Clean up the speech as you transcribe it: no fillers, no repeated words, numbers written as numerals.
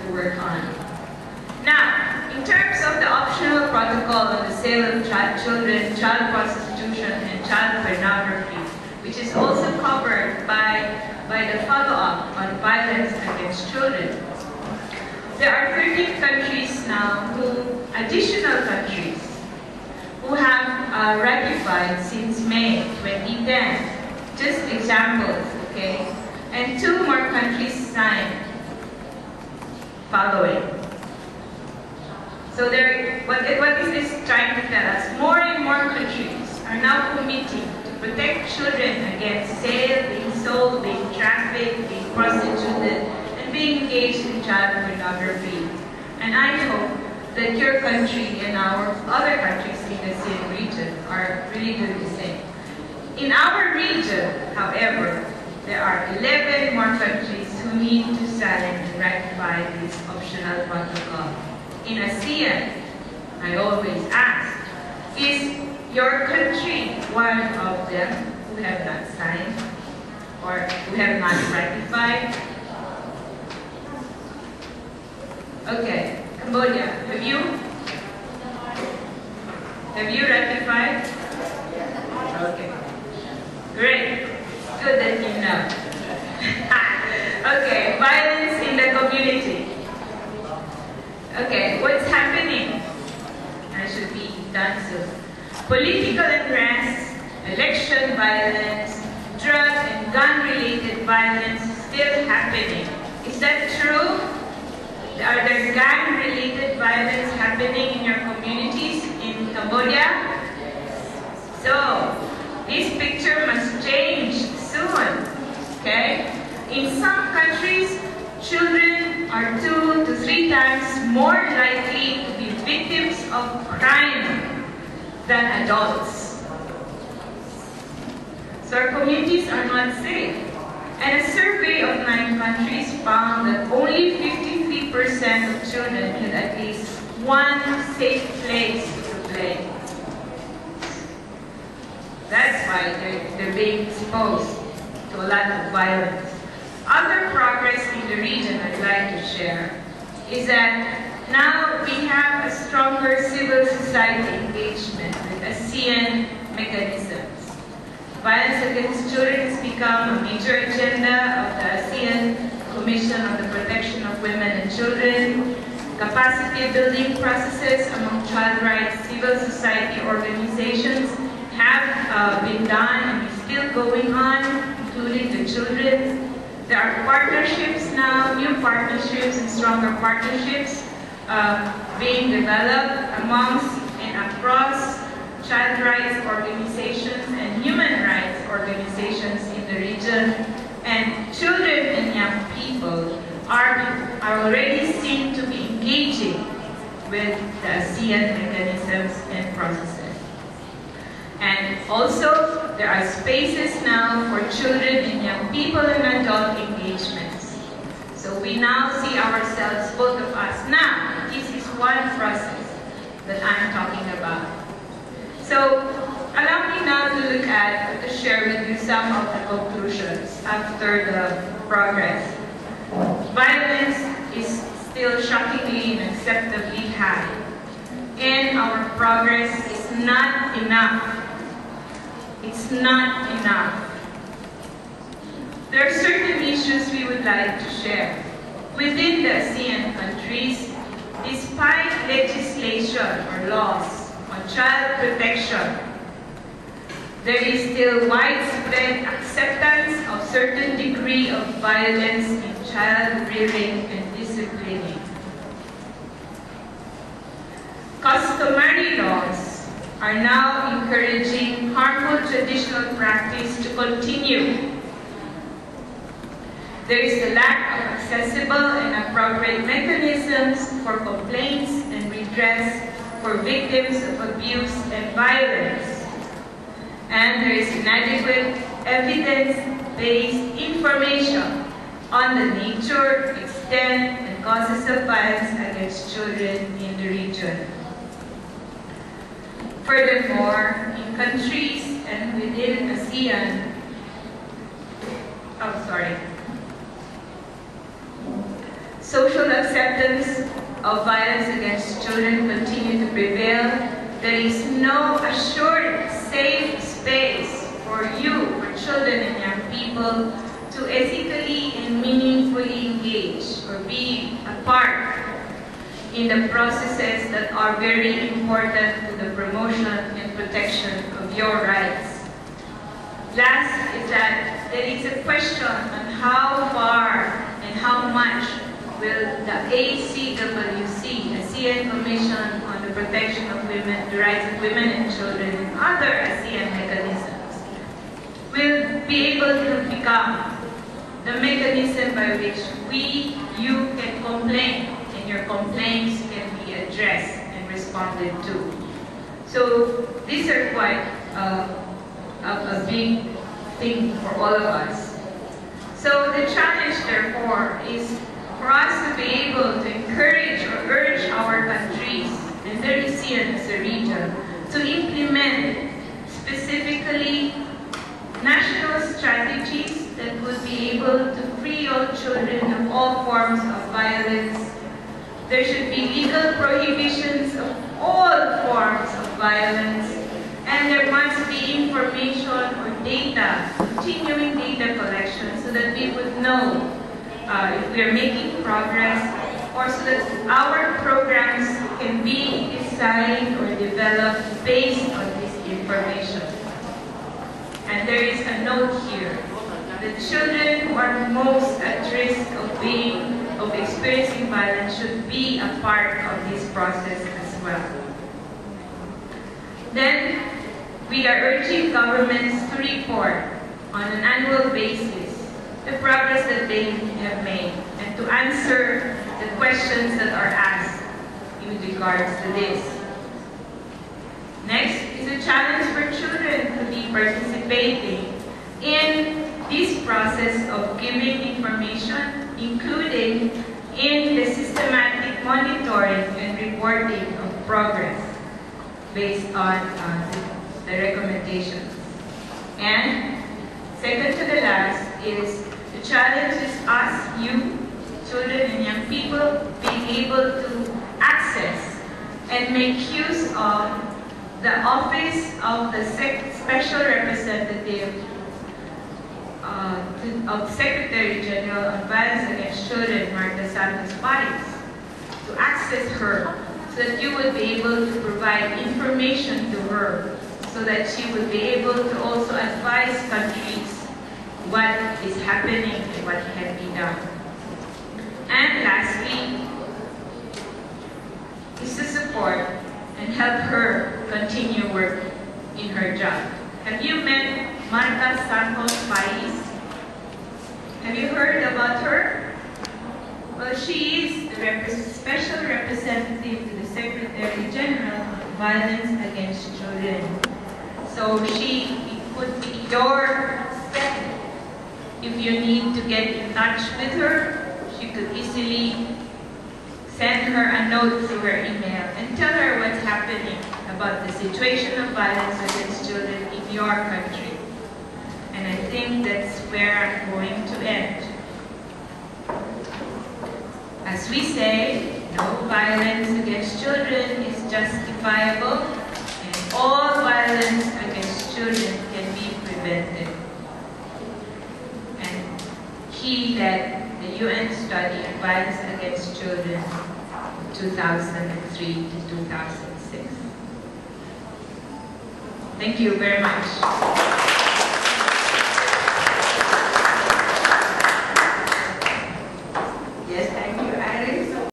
to work on. Now, in terms of the optional protocol on the sale of children, child prostitution, and child pornography, which is also covered by the follow-up on violence against children. There are 13 countries now, additional countries, who have ratified since May 2010. Just examples, okay? And 2 more countries signed following. So what is this trying to tell us? More and more countries are now committing to protect children against sale, being sold, being trafficked, being prostituted, and being engaged in child pornography. And I hope that your country and our other countries in the ASEAN region are really doing the same. In our region, however, there are 11 more countries who need to sign and ratify this optional protocol. In ASEAN, I always ask, is your country one of them who have not signed or who have not ratified? Okay, Cambodia, have you? Have you ratified? Okay, great. Good that you know. Okay, violence in the community. Okay, what's happening? I should be done soon. Political unrest, election violence, drug and gun-related violence still happening. Is that true? Are there gang-related violence happening in your communities in Cambodia? So, this picture must change soon, okay? In some countries, children are 2 to 3 times more likely to be victims of crime than adults. So our communities are not safe. And a survey of 9 countries found that only 53% of children had at least one safe place to play. That's why they're being exposed to a lot of violence. Other progress in the region I'd like to share is that now we have a stronger civil society engagement with ASEAN mechanisms. Violence against children has become a major agenda of the ASEAN Commission on the Protection of Women and Children. Capacity building processes among child rights civil society organizations have been done and is still going on, including the children. There are partnerships now, new partnerships and stronger partnerships being developed amongst and across child rights organizations and human rights organizations in the region. And children and young people are already seen to be engaging with the ASEAN mechanisms and processes. And also, there are spaces now for children and young people and adult engagements. So we now see ourselves, both of us, now, this is one process that I'm talking about. So, allow me now to look at, to share with you some of the conclusions after the progress. Violence is still shockingly and unacceptably high, and our progress is not enough. It's not enough. There are certain issues we would like to share. Within the ASEAN countries, despite legislation or laws on child protection, there is still widespread acceptance of certain degree of violence in child rearing and disciplining. Customary laws are now encouraging harmful traditional practice to continue. There is a lack of accessible and appropriate mechanisms for complaints and redress for victims of abuse and violence. And there is inadequate evidence-based information on the nature, extent, and causes of violence against children in the region. Furthermore, in countries and within social acceptance of violence against children continue to prevail. There is no assured safe space for you, for children and young people, to ethically and meaningfully engage or be a part in the processes that are very important to the promotion and protection of your rights. Last is that there is a question on how far and how much will the ACWC, the CN Commission on the Protection of Women, the Rights of Women and Children, and other ASEAN mechanisms, will be able to become the mechanism by which you can complain, and your complaints can be addressed and responded to. So these are quite a big thing for all of us. So the challenge, therefore, is for us to be able to encourage or urge our countries, and the ASEAN as a region, to implement specifically national strategies that would be able to free all children of all forms of violence. There should be legal prohibitions of all forms of violence, and there must be information or data, continuing data collection, so that we would know if we are making progress, or so that our programs can be designed or developed based on this information. And there is a note here. The children who are most at risk of experiencing violence should be a part of this process as well. Then, we are urging governments to report on an annual basis the progress that they have made and to answer the questions that are asked in regards to this. Next is a challenge for children to be participating in this process of giving information, including in the systematic monitoring and reporting of progress based on the recommendations. And second to the last is the challenge is us, you, children and young people, being able to access and make use of the Office of the Special Representative of Secretary General on Violence Against Children, Marta Santos Paris, to access her so that you would be able to provide information to her so that she would be able to also advise countries what is happening and what can be done. And lastly, is to support and help her continue work in her job. Have you met Marta Santos Paris? Have you heard about her? Well, she is the Special Representative to the Secretary General on Violence Against Children. So she could be your step. If you need to get in touch with her, she could easily send her a note through her email and tell her what's happening about the situation of violence against children in your country. And I think that's where I'm going to end. As we say, no violence against children is justifiable, and all violence against children can be prevented. And he led the UN study on violence against children 2003 to 2006. Thank you very much.